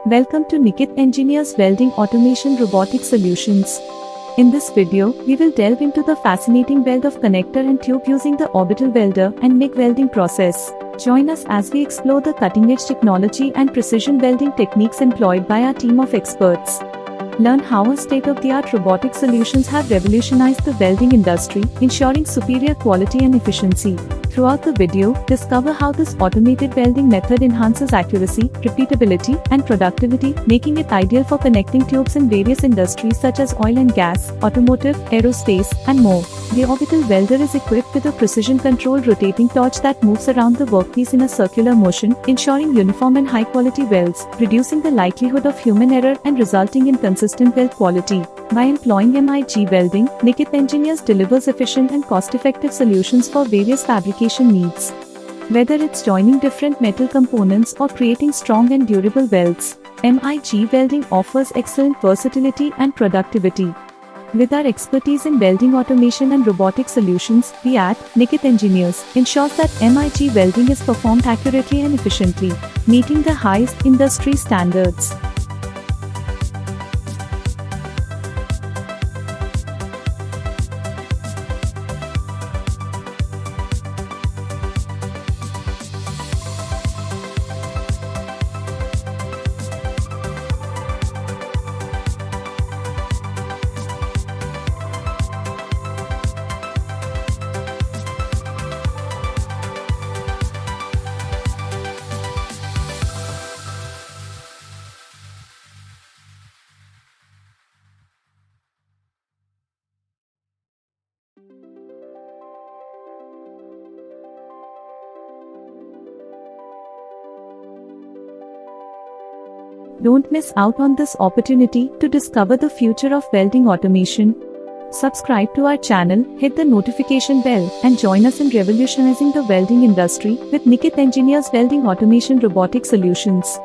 Welcome to Nikit Engineers Welding Automation Robotic Solutions. In this video, we will delve into the fascinating weld of connector and tube using the Orbital Welder and MIG welding process. Join us as we explore the cutting-edge technology and precision welding techniques employed by our team of experts. Learn how our state-of-the-art robotic solutions have revolutionized the welding industry, ensuring superior quality and efficiency. Throughout the video, discover how this automated welding method enhances accuracy, repeatability, and productivity, making it ideal for connecting tubes in various industries such as oil and gas, automotive, aerospace, and more. The Orbital Welder is equipped with a precision-controlled rotating torch that moves around the workpiece in a circular motion, ensuring uniform and high-quality welds, reducing the likelihood of human error and resulting in consistent weld quality. By employing MIG welding, Nikit Engineers delivers efficient and cost-effective solutions for various fabrication needs. Whether it's joining different metal components or creating strong and durable welds, MIG welding offers excellent versatility and productivity. With our expertise in welding automation and robotic solutions, we at Nikit Engineers ensures that MIG welding is performed accurately and efficiently, meeting the highest industry standards. Don't miss out on this opportunity to discover the future of welding automation. Subscribe to our channel, hit the notification bell, and join us in revolutionizing the welding industry with Nikit Engineers Welding Automation Robotic Solutions.